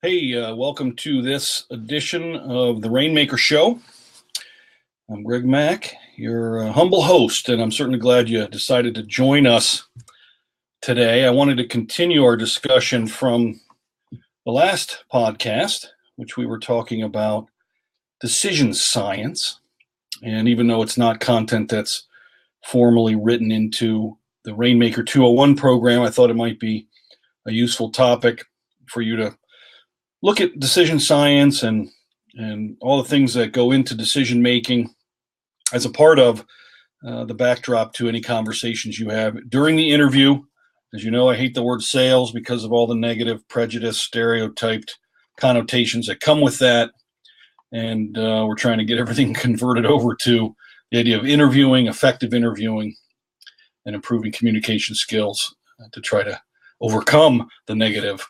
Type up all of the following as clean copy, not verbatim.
Hey, welcome to this edition of the Rainmaker Show. I'm Greg Mack, your humble host, and I'm certainly glad you decided to join us today. I wanted to continue our discussion from the last podcast, which we were talking about decision science. And even though it's not content that's formally written into the Rainmaker 201 program, I thought it might be a useful topic for you to look at decision science and all the things that go into decision making as a part of the backdrop to any conversations you have during the interview. As you know, I hate the word sales because of all the negative, prejudice, stereotyped connotations that come with that. And we're trying to get everything converted over to the idea of interviewing, effective interviewing, and improving communication skills to try to overcome the negative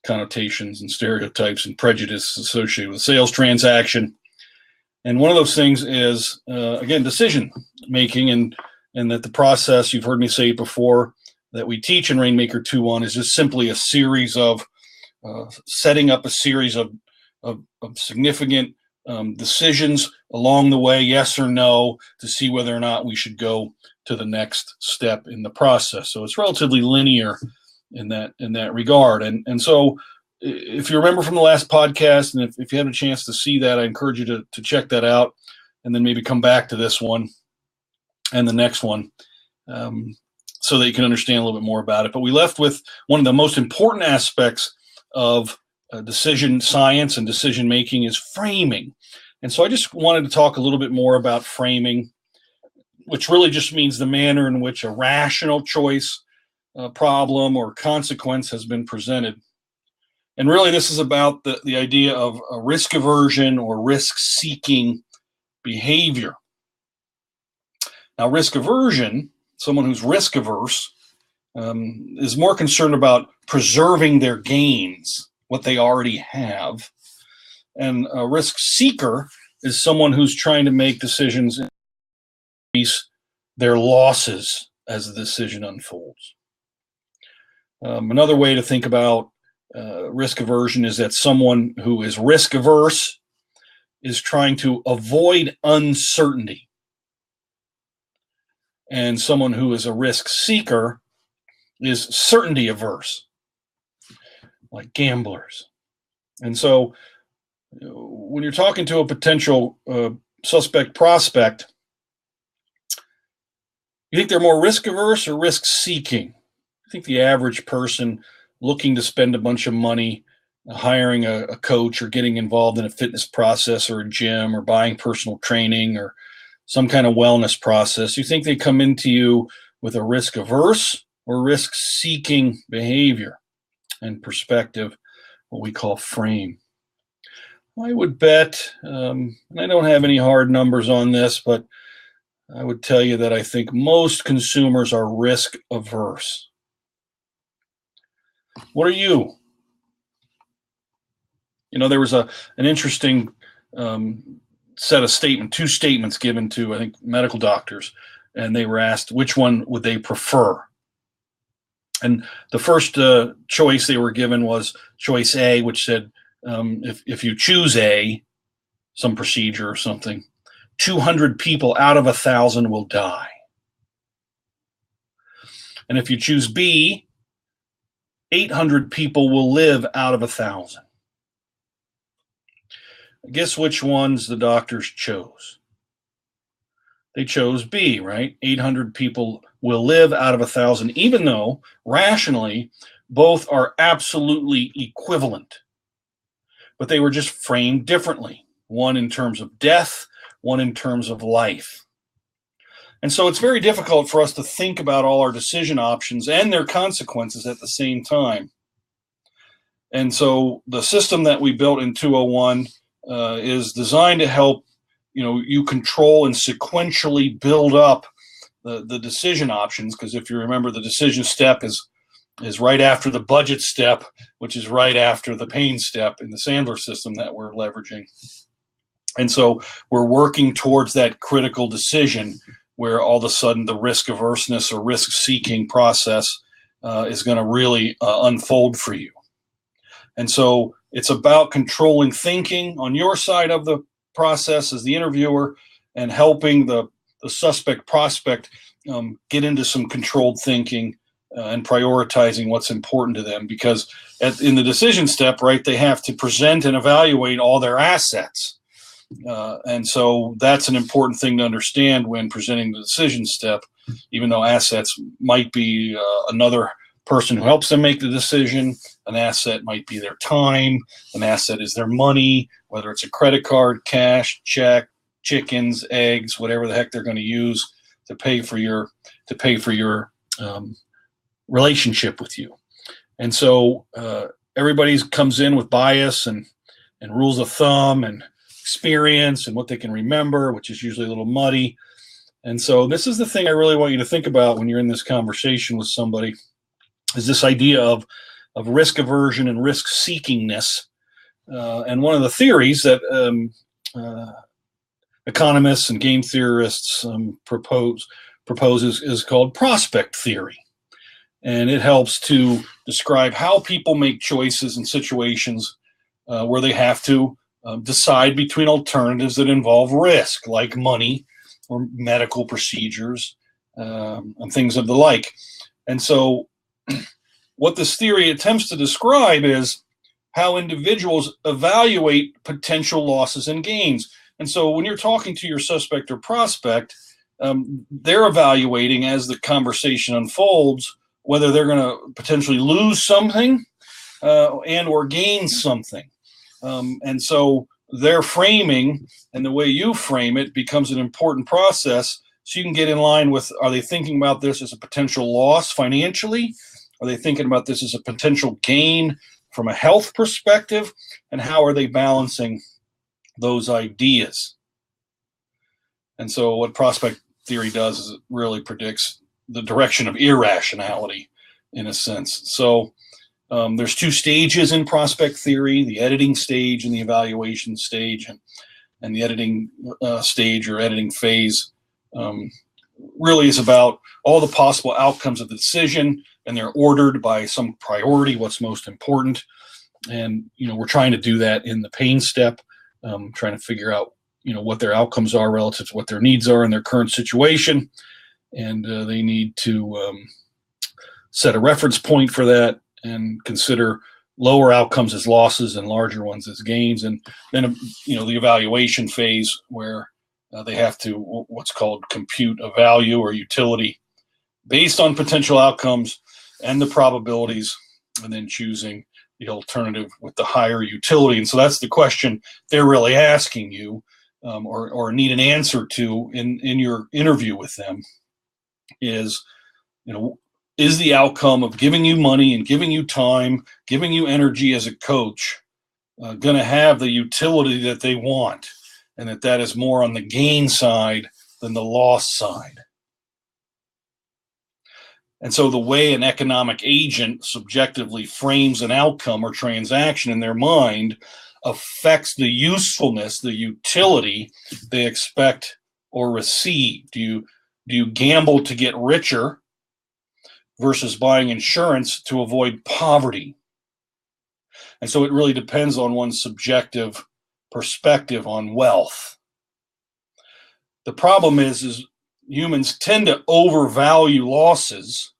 connotations and stereotypes and prejudice associated with a sales transaction. And one of those things is, again, decision making, and that the process, you've heard me say it before, that we teach in Rainmaker 2.1 is just simply a series of setting up a series of significant decisions along the way, yes or no, to see whether or not we should go to the next step in the process. So it's relatively linear in that regard. And so if you remember from the last podcast, and if you had a chance to see that, I encourage you to check that out and then maybe come back to this one and the next one so that you can understand a little bit more about it. But we left with one of the most important aspects of decision science and decision making is framing. And so I just wanted to talk a little bit more about framing, which really just means the manner in which a rational choice, problem, or consequence has been presented. And really, this is about the idea of a risk aversion or risk-seeking behavior. Now, risk aversion, someone who's risk averse, is more concerned about preserving their gains, what they already have. And a risk seeker is someone who's trying to make decisions and increase their losses as the decision unfolds. Another way to think about risk aversion is that someone who is risk averse is trying to avoid uncertainty. And someone who is a risk seeker is certainty averse, like gamblers. And so when you're talking to a potential suspect prospect, you think they're more risk averse or risk seeking? I think the average person looking to spend a bunch of money hiring a coach or getting involved in a fitness process or a gym or buying personal training or some kind of wellness process, you think they come into you with a risk averse or risk seeking behavior and perspective, what we call frame. I would bet, and I don't have any hard numbers on this, but I would tell you that I think most consumers are risk averse. What are you? You know, there was an interesting set of two statements given to, I think, medical doctors, and they were asked which one would they prefer. And the first choice they were given was choice A, which said, if you choose A, some procedure or something, 200 people out of 1,000 will die. And if you choose B, 800 people will live out of 1,000. Guess which ones the doctors chose? They chose B, right? 800 people will live out of 1,000, even though rationally both are absolutely equivalent. But they were just framed differently. One in terms of death, one in terms of life. And so it's very difficult for us to think about all our decision options and their consequences at the same time. And so the system that we built in 201 is designed to help you control and sequentially build up the decision options. Because if you remember, the decision step is right after the budget step, which is right after the pain step in the Sandler system that we're leveraging. And so we're working towards that critical decision where all of a sudden the risk averseness or risk seeking process is going to really unfold for you. And so it's about controlling thinking on your side of the process as the interviewer, and helping the suspect prospect get into some controlled thinking and prioritizing what's important to them. Because in the decision step, right, they have to present and evaluate all their assets. And so that's an important thing to understand when presenting the decision step, even though assets might be another person who helps them make the decision. An asset might be their time. An asset is their money, whether it's a credit card, cash, check, chickens, eggs, whatever the heck they're going to use to pay for your relationship with you. And so everybody comes in with bias and rules of thumb and experience and what they can remember, which is usually a little muddy. And so this is the thing I really want you to think about when you're in this conversation with somebody, is this idea of risk aversion and risk seekingness. And one of the theories that economists and game theorists proposes is called prospect theory. And it helps to describe how people make choices in situations where they have to decide between alternatives that involve risk, like money or medical procedures and things of the like. And so what this theory attempts to describe is how individuals evaluate potential losses and gains. And so when you're talking to your suspect or prospect, they're evaluating as the conversation unfolds whether they're going to potentially lose something and or gain something. And so their framing and the way you frame it becomes an important process, so you can get in line with, are they thinking about this as a potential loss financially? Are they thinking about this as a potential gain from a health perspective? And how are they balancing those ideas? And so what prospect theory does is it really predicts the direction of irrationality, in a sense. So there's two stages in prospect theory: the editing stage and the evaluation stage. And the editing stage or editing phase really is about all the possible outcomes of the decision, and they're ordered by some priority, what's most important. And we're trying to do that in the pain step, trying to figure out what their outcomes are relative to what their needs are in their current situation. And they need to set a reference point for that and consider lower outcomes as losses and larger ones as gains. And then the evaluation phase, where they have to what's called compute a value or utility based on potential outcomes and the probabilities, and then choosing the alternative with the higher utility. And so that's the question they're really asking you, or need an answer to in your interview with them, is the outcome of giving you money and giving you time, giving you energy as a coach, going to have the utility that they want, and that is more on the gain side than the loss side. And so the way an economic agent subjectively frames an outcome or transaction in their mind affects the usefulness, the utility they expect or receive. Do you gamble to get richer versus buying insurance to avoid poverty? And so it really depends on one's subjective perspective on wealth. The problem is humans tend to overvalue losses,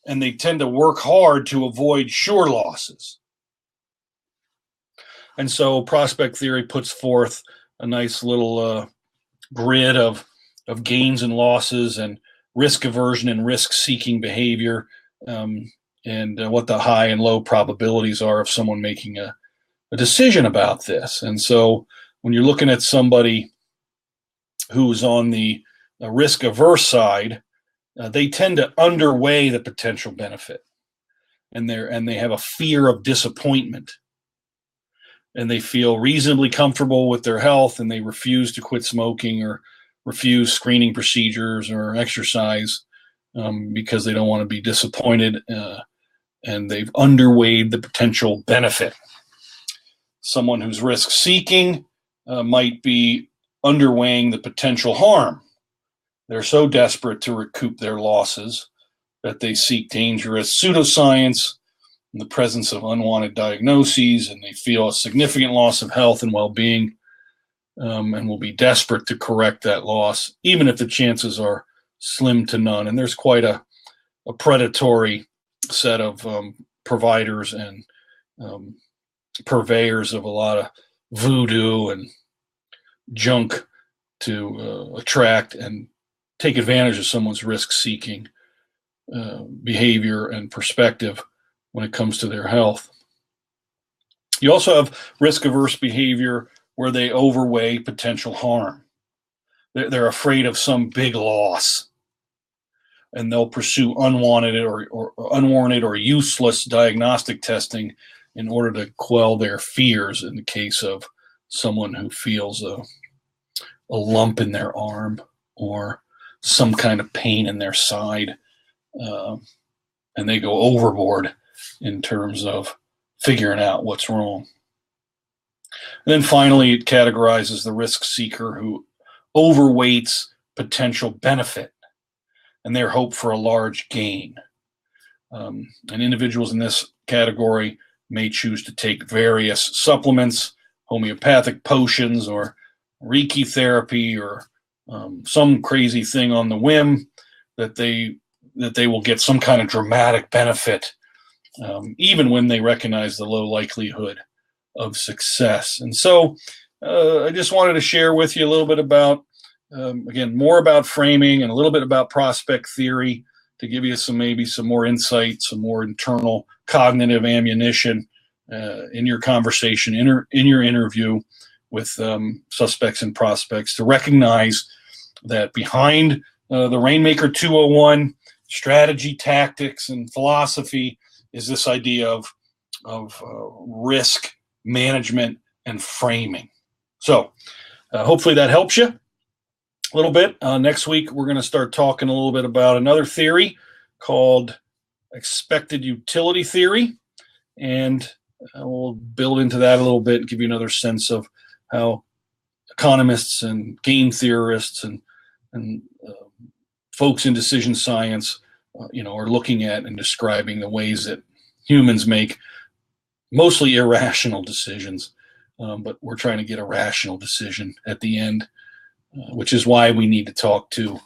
and they tend to work hard to avoid sure losses. And so prospect theory puts forth a nice little grid of gains and losses and risk aversion and risk-seeking behavior, and what the high and low probabilities are of someone making a decision about this. And so when you're looking at somebody who's on the risk-averse side, they tend to underweigh the potential benefit, and they have a fear of disappointment, and they feel reasonably comfortable with their health, and they refuse to quit smoking or refuse screening procedures or exercise because they don't want to be disappointed, and they've underweighed the potential benefit. Someone who's risk-seeking might be underweighing the potential harm. They're so desperate to recoup their losses that they seek dangerous pseudoscience in the presence of unwanted diagnoses, and they feel a significant loss of health and well-being, and will be desperate to correct that loss, even if the chances are slim to none. And there's quite a predatory set of providers and purveyors of a lot of voodoo and junk to attract and take advantage of someone's risk-seeking behavior and perspective when it comes to their health. You also have risk-averse behavior where they overweigh potential harm. They're afraid of some big loss, and they'll pursue unwanted or unwarranted or useless diagnostic testing in order to quell their fears in the case of someone who feels a lump in their arm or some kind of pain in their side, and they go overboard in terms of figuring out what's wrong. And then finally, it categorizes the risk seeker who overweights potential benefit and their hope for a large gain. And individuals in this category may choose to take various supplements, homeopathic potions, or Reiki therapy, or some crazy thing on the whim that they will get some kind of dramatic benefit, even when they recognize the low likelihood of success. And so I just wanted to share with you a little bit about, again, more about framing and a little bit about prospect theory to give you maybe some more insight, some more internal cognitive ammunition in your conversation, in your interview with suspects and prospects, to recognize that behind the Rainmaker 201 strategy, tactics, and philosophy is this idea of risk management and framing. So hopefully that helps you a little bit. Next week, we're going to start talking a little bit about another theory called expected utility theory. And we'll build into that a little bit and give you another sense of how economists and game theorists and folks in decision science, are looking at and describing the ways that humans make mostly irrational decisions. But we're trying to get a rational decision at the end, which is why we need to talk to,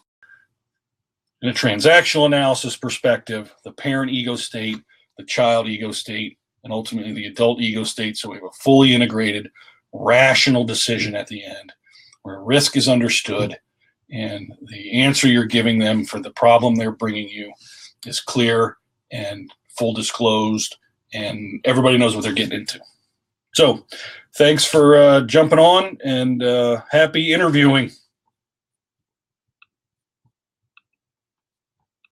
in a transactional analysis perspective, the parent ego state, the child ego state, and ultimately the adult ego state. So we have a fully integrated, rational decision at the end where risk is understood and the answer you're giving them for the problem they're bringing you is clear and full disclosed, and everybody knows what they're getting into. So thanks for jumping on, and happy interviewing.